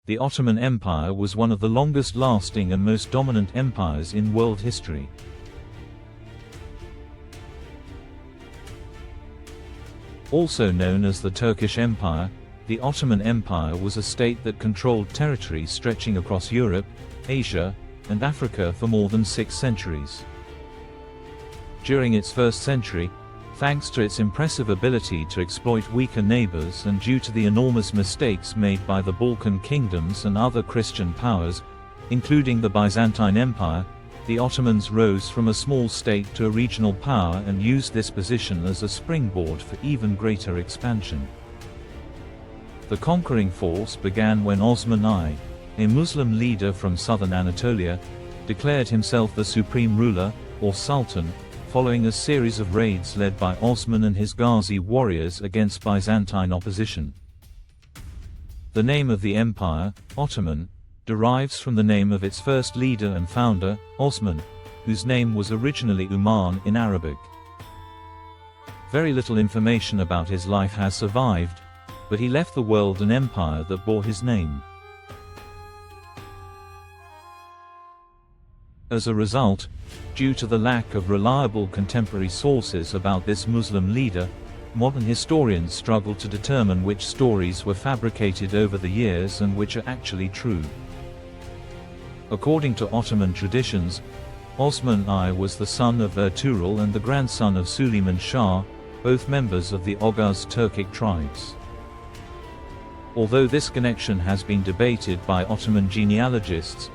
the Ottoman Empire was one of the longest-lasting and most dominant empires in world history. Also known as the Turkish Empire, the Ottoman Empire was a state that controlled territory stretching across Europe, Asia, and Africa for more than 6 centuries. During its first century, thanks to its impressive ability to exploit weaker neighbors and due to the enormous mistakes made by the Balkan kingdoms and other Christian powers, including the Byzantine Empire, the Ottomans rose from a small state to a regional power and used this position as a springboard for even greater expansion. The conquering force began when Osman I, a Muslim leader from southern Anatolia, declared himself the supreme ruler, or sultan, following a series of raids led by Osman and his Ghazi warriors against Byzantine opposition. The name of the empire, Ottoman, derives from the name of its first leader and founder, Osman, whose name was originally Uman in Arabic. Very little information about his life has survived, but he left the world an empire that bore his name. As a result, due to the lack of reliable contemporary sources about this Muslim leader, modern historians struggle to determine which stories were fabricated over the years and which are actually true. According to Ottoman traditions, Osman I was the son of Ertuğrul and the grandson of Süleyman Shah, both members of the Oghuz Turkic tribes. Although this connection has been debated by Ottoman genealogists,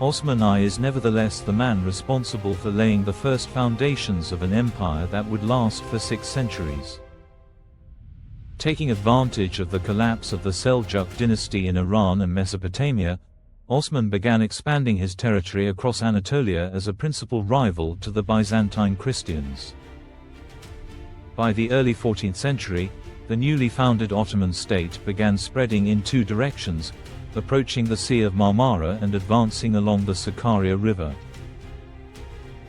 Osman I is nevertheless the man responsible for laying the first foundations of an empire that would last for 6 centuries. Taking advantage of the collapse of the Seljuk dynasty in Iran and Mesopotamia, Osman began expanding his territory across Anatolia as a principal rival to the Byzantine Christians. By the early 14th century, the newly founded Ottoman state began spreading in 2 directions, approaching the Sea of Marmara and advancing along the Sakarya River.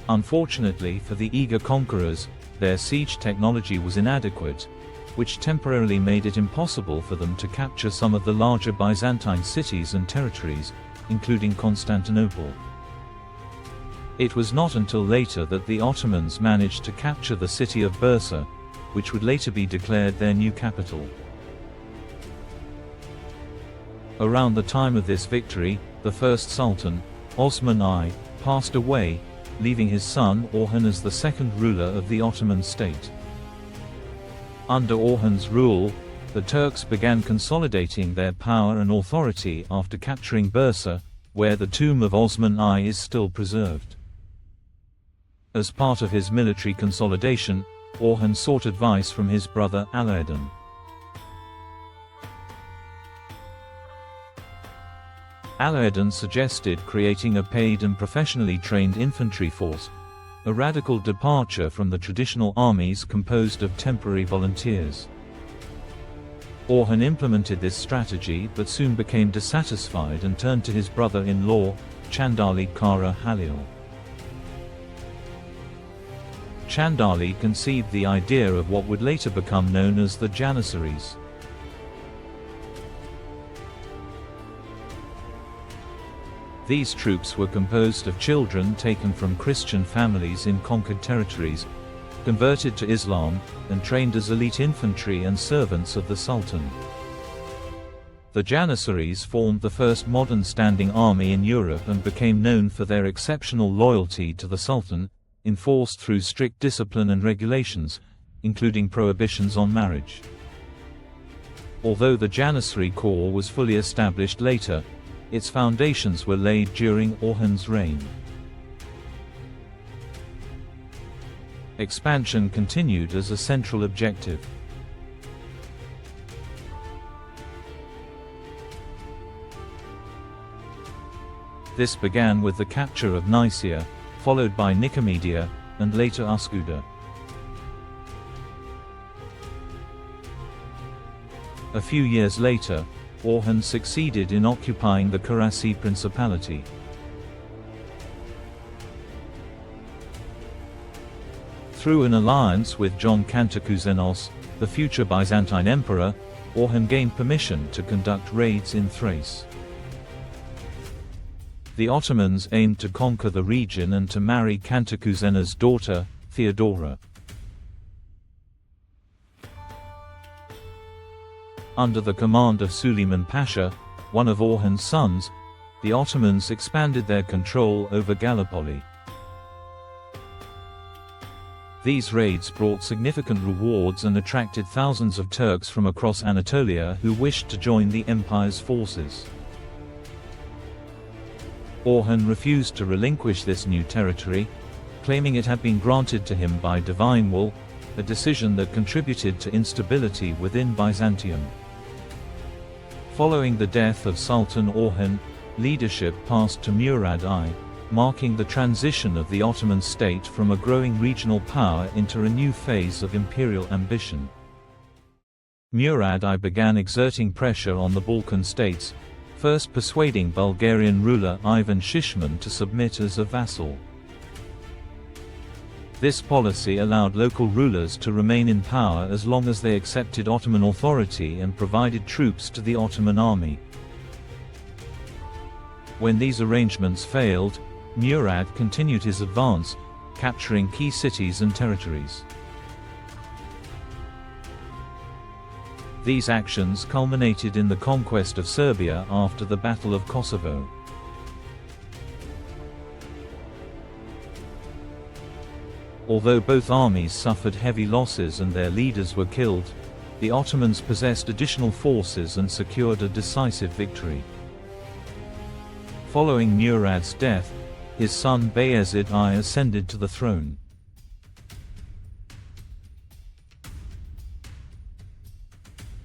Unfortunately for the eager conquerors, their siege technology was inadequate, which temporarily made it impossible for them to capture some of the larger Byzantine cities and territories, including Constantinople. It was not until later that the Ottomans managed to capture the city of Bursa, which would later be declared their new capital. Around the time of this victory, the first Sultan, Osman I, passed away, leaving his son Orhan as the second ruler of the Ottoman state. Under Orhan's rule, the Turks began consolidating their power and authority after capturing Bursa, where the tomb of Osman I is still preserved. As part of his military consolidation, Orhan sought advice from his brother Alaeddin. Alaeddin suggested creating a paid and professionally trained infantry force, a radical departure from the traditional armies composed of temporary volunteers. Orhan implemented this strategy but soon became dissatisfied and turned to his brother-in-law, Chandali Kara Halil. Chandali conceived the idea of what would later become known as the Janissaries. These troops were composed of children taken from Christian families in conquered territories, converted to Islam, and trained as elite infantry and servants of the Sultan. The Janissaries formed the first modern standing army in Europe and became known for their exceptional loyalty to the Sultan, enforced through strict discipline and regulations, including prohibitions on marriage. Although the Janissary Corps was fully established later, its foundations were laid during Orhan's reign. Expansion continued as a central objective. This began with the capture of Nicaea, followed by Nicomedia, and later Üsküdar. A few years later, Orhan succeeded in occupying the Karaci Principality. Through an alliance with John Kantakouzenos, the future Byzantine emperor, Orhan gained permission to conduct raids in Thrace. The Ottomans aimed to conquer the region and to marry Kantakuzena's daughter, Theodora. Under the command of Suleiman Pasha, one of Orhan's sons, the Ottomans expanded their control over Gallipoli. These raids brought significant rewards and attracted thousands of Turks from across Anatolia who wished to join the empire's forces. Orhan refused to relinquish this new territory, claiming it had been granted to him by divine will, a decision that contributed to instability within Byzantium. Following the death of Sultan Orhan, leadership passed to Murad I, marking the transition of the Ottoman state from a growing regional power into a new phase of imperial ambition. Murad I began exerting pressure on the Balkan states, first persuading Bulgarian ruler Ivan Shishman to submit as a vassal. This policy allowed local rulers to remain in power as long as they accepted Ottoman authority and provided troops to the Ottoman army. When these arrangements failed, Murad continued his advance, capturing key cities and territories. These actions culminated in the conquest of Serbia after the Battle of Kosovo. Although both armies suffered heavy losses and their leaders were killed, the Ottomans possessed additional forces and secured a decisive victory. Following Murad's death, his son Bayezid I ascended to the throne.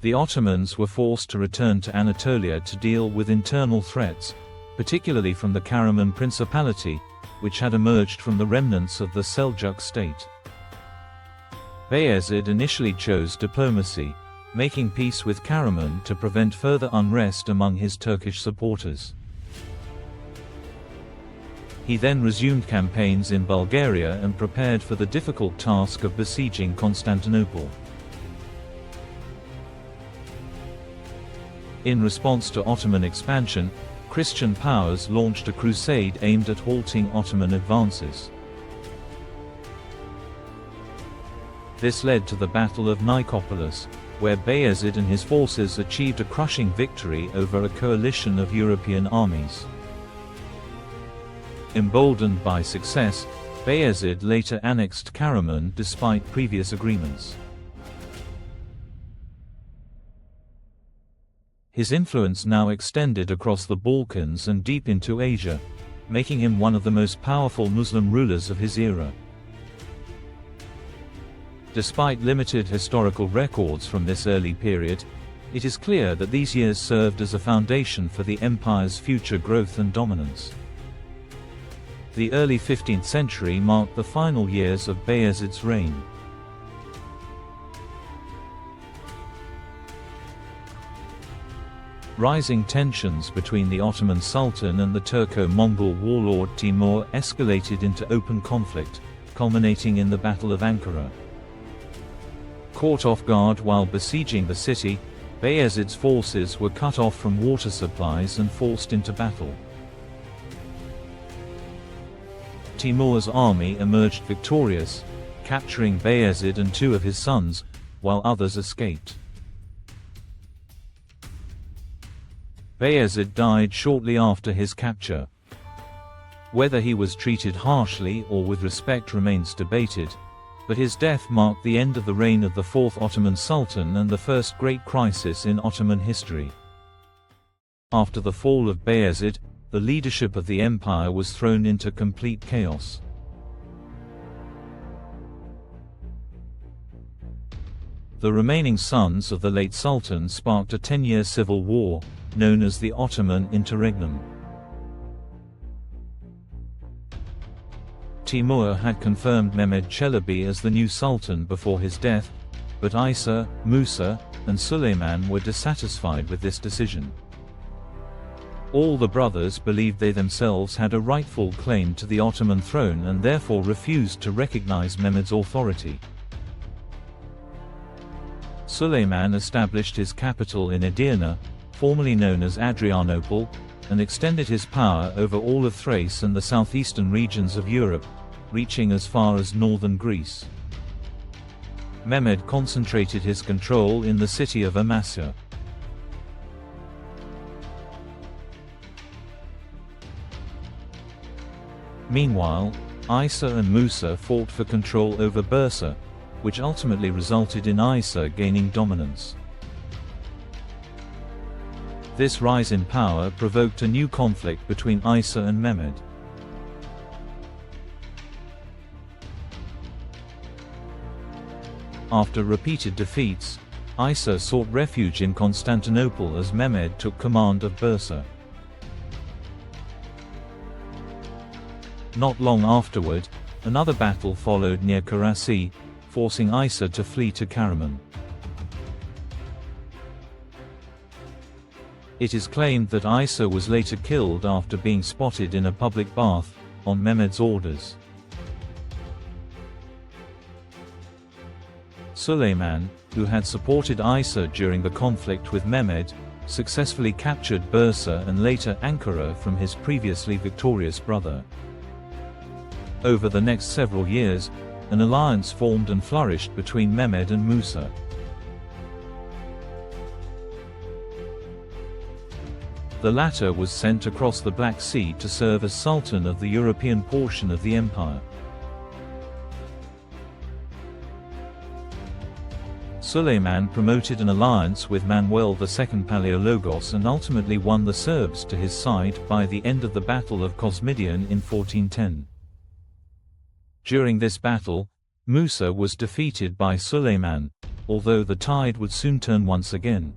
The Ottomans were forced to return to Anatolia to deal with internal threats, particularly from the Karaman Principality, which had emerged from the remnants of the Seljuk state. Bayezid initially chose diplomacy, making peace with Karaman to prevent further unrest among his Turkish supporters. He then resumed campaigns in Bulgaria and prepared for the difficult task of besieging Constantinople. In response to Ottoman expansion, Christian powers launched a crusade aimed at halting Ottoman advances. This led to the Battle of Nicopolis, where Bayezid and his forces achieved a crushing victory over a coalition of European armies. Emboldened by success, Bayezid later annexed Karaman despite previous agreements. His influence now extended across the Balkans and deep into Asia, making him one of the most powerful Muslim rulers of his era. Despite limited historical records from this early period, it is clear that these years served as a foundation for the empire's future growth and dominance. The early 15th century marked the final years of Bayezid's reign. Rising tensions between the Ottoman Sultan and the Turco-Mongol warlord Timur escalated into open conflict, culminating in the Battle of Ankara. Caught off guard while besieging the city, Bayezid's forces were cut off from water supplies and forced into battle. Timur's army emerged victorious, capturing Bayezid and two of his sons, while others escaped. Bayezid died shortly after his capture. Whether he was treated harshly or with respect remains debated, but his death marked the end of the reign of the fourth Ottoman Sultan and the first great crisis in Ottoman history. After the fall of Bayezid, the leadership of the empire was thrown into complete chaos. The remaining sons of the late Sultan sparked a 10-year civil war, known as the Ottoman Interregnum. Timur had confirmed Mehmed Çelebi as the new Sultan before his death, but Isa, Musa, and Suleiman were dissatisfied with this decision. All the brothers believed they themselves had a rightful claim to the Ottoman throne and therefore refused to recognize Mehmed's authority. Suleiman established his capital in Edirne, formerly known as Adrianople, and extended his power over all of Thrace and the southeastern regions of Europe, reaching as far as northern Greece. Mehmed concentrated his control in the city of Amasya. Meanwhile, Isa and Musa fought for control over Bursa, which ultimately resulted in Isa gaining dominance. This rise in power provoked a new conflict between Isa and Mehmed. After repeated defeats, Isa sought refuge in Constantinople as Mehmed took command of Bursa. Not long afterward, another battle followed near Karasi, forcing Isa to flee to Karaman. It is claimed that Isa was later killed after being spotted in a public bath, on Mehmed's orders. Suleiman, who had supported Isa during the conflict with Mehmed, successfully captured Bursa and later Ankara from his previously victorious brother. Over the next several years, an alliance formed and flourished between Mehmed and Musa. The latter was sent across the Black Sea to serve as Sultan of the European portion of the empire. Suleiman promoted an alliance with Manuel II Palaeologos and ultimately won the Serbs to his side by the end of the Battle of Kosmydion in 1410. During this battle, Musa was defeated by Suleiman, although the tide would soon turn once again.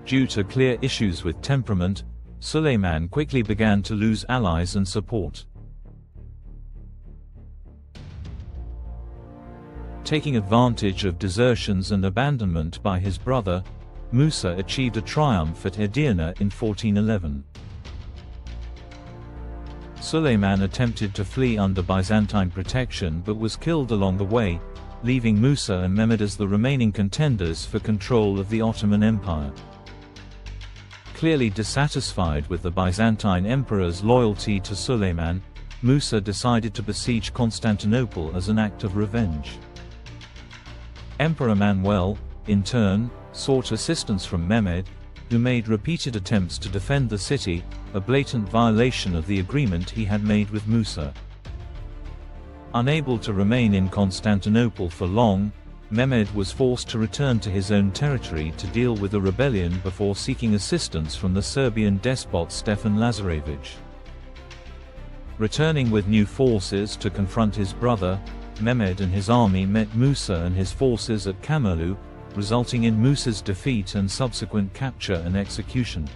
Due to clear issues with temperament, Suleiman quickly began to lose allies and support. Taking advantage of desertions and abandonment by his brother, Musa achieved a triumph at Edirne in 1411. Suleiman attempted to flee under Byzantine protection but was killed along the way, leaving Musa and Mehmed as the remaining contenders for control of the Ottoman Empire. Clearly dissatisfied with the Byzantine emperor's loyalty to Suleiman, Musa decided to besiege Constantinople as an act of revenge. Emperor Manuel, in turn, sought assistance from Mehmed, who made repeated attempts to defend the city, a blatant violation of the agreement he had made with Musa. Unable to remain in Constantinople for long, Mehmed was forced to return to his own territory to deal with a rebellion before seeking assistance from the Serbian despot Stefan Lazarevich. Returning with new forces to confront his brother, Mehmed and his army met Musa and his forces at Kamerlu, resulting in Musa's defeat and subsequent capture and execution.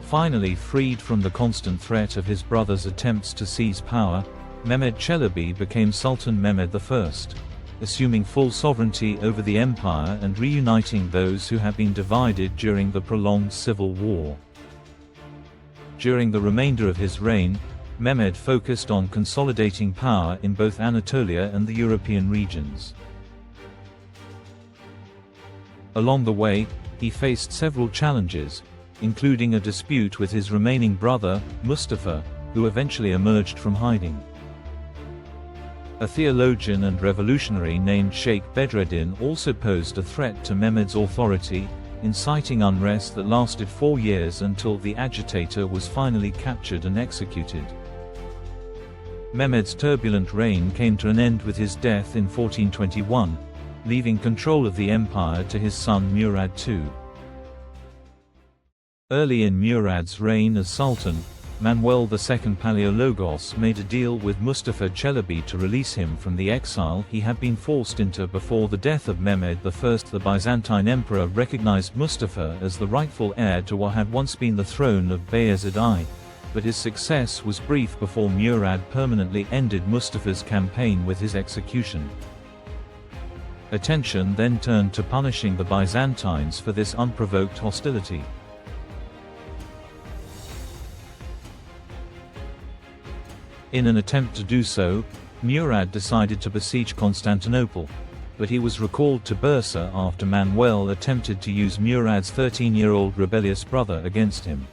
Finally freed from the constant threat of his brother's attempts to seize power, Mehmed Çelebi became Sultan Mehmed I, assuming full sovereignty over the empire and reuniting those who had been divided during the prolonged civil war. During the remainder of his reign, Mehmed focused on consolidating power in both Anatolia and the European regions. Along the way, he faced several challenges, including a dispute with his remaining brother, Mustafa, who eventually emerged from hiding. A theologian and revolutionary named Sheikh Bedreddin also posed a threat to Mehmed's authority, inciting unrest that lasted 4 years until the agitator was finally captured and executed. Mehmed's turbulent reign came to an end with his death in 1421, leaving control of the empire to his son Murad II. Early in Murad's reign as Sultan, Manuel II Palaeologos made a deal with Mustafa Çelebi to release him from the exile he had been forced into before the death of Mehmed I. The Byzantine emperor recognized Mustafa as the rightful heir to what had once been the throne of Bayezid I, but his success was brief before Murad permanently ended Mustafa's campaign with his execution. Attention then turned to punishing the Byzantines for this unprovoked hostility. In an attempt to do so, Murad decided to besiege Constantinople, but he was recalled to Bursa after Manuel attempted to use Murad's 13-year-old rebellious brother against him.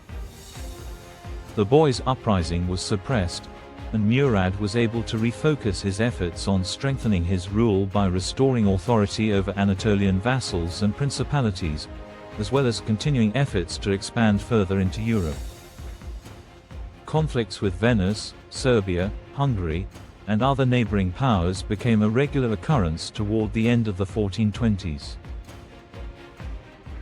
The boy's uprising was suppressed, and Murad was able to refocus his efforts on strengthening his rule by restoring authority over Anatolian vassals and principalities, as well as continuing efforts to expand further into Europe. Conflicts with Venice, Serbia, Hungary, and other neighboring powers became a regular occurrence toward the end of the 1420s.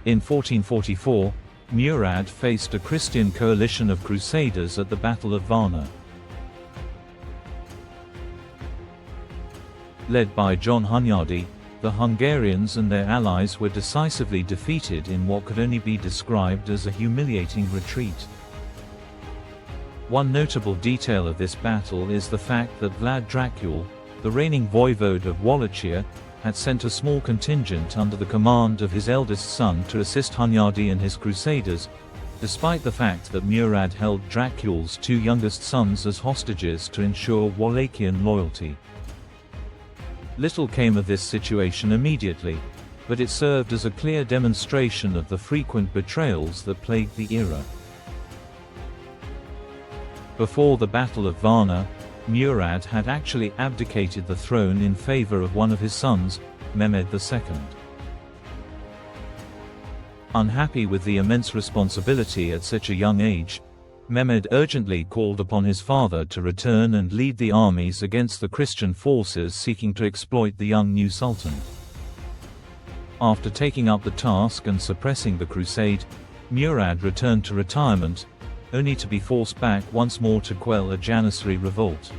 In 1444, Murad faced a Christian coalition of crusaders at the Battle of Varna. Led by John Hunyadi, the Hungarians and their allies were decisively defeated in what could only be described as a humiliating retreat. One notable detail of this battle is the fact that Vlad Dracul, the reigning voivode of Wallachia, had sent a small contingent under the command of his eldest son to assist Hunyadi and his crusaders, despite the fact that Murad held Dracul's two youngest sons as hostages to ensure Wallachian loyalty. Little came of this situation immediately, but it served as a clear demonstration of the frequent betrayals that plagued the era. Before the Battle of Varna, Murad had actually abdicated the throne in favor of one of his sons, Mehmed II. Unhappy with the immense responsibility at such a young age, Mehmed urgently called upon his father to return and lead the armies against the Christian forces seeking to exploit the young new sultan. After taking up the task and suppressing the crusade, Murad returned to retirement, only to be forced back once more to quell a Janissary revolt.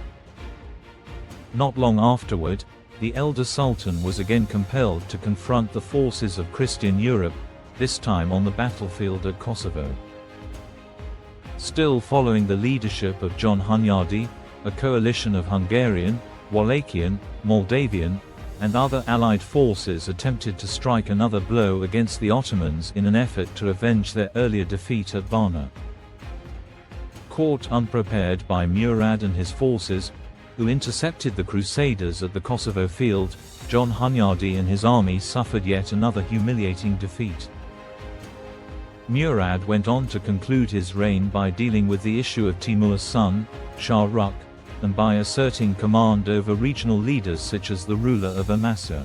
Not long afterward, the elder sultan was again compelled to confront the forces of Christian Europe, this time on the battlefield at Kosovo. Still following the leadership of John Hunyadi, a coalition of Hungarian, Wallachian, Moldavian, and other allied forces attempted to strike another blow against the Ottomans in an effort to avenge their earlier defeat at Varna. Caught unprepared by Murad and his forces, who intercepted the Crusaders at the Kosovo field, John Hunyadi and his army suffered yet another humiliating defeat. Murad went on to conclude his reign by dealing with the issue of Timur's son, Shah Rukh, and by asserting command over regional leaders such as the ruler of Amasya.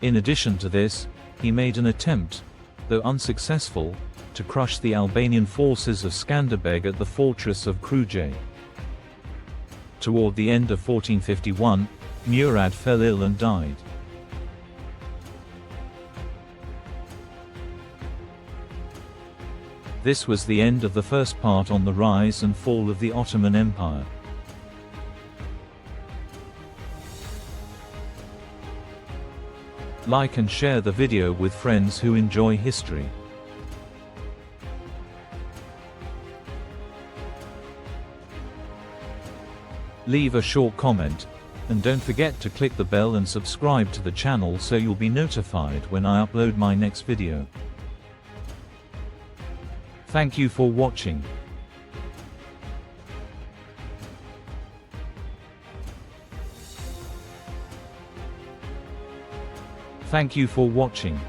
In addition to this, he made an attempt, though unsuccessful, to crush the Albanian forces of Skanderbeg at the fortress of Crusade. Toward the end of 1451, Murad fell ill and died. This was the end of the first part on the rise and fall of the Ottoman Empire. Like and share the video with friends who enjoy history. Leave a short comment, and don't forget to click the bell and subscribe to the channel so you'll be notified when I upload my next video. Thank you for watching. Thank you for watching.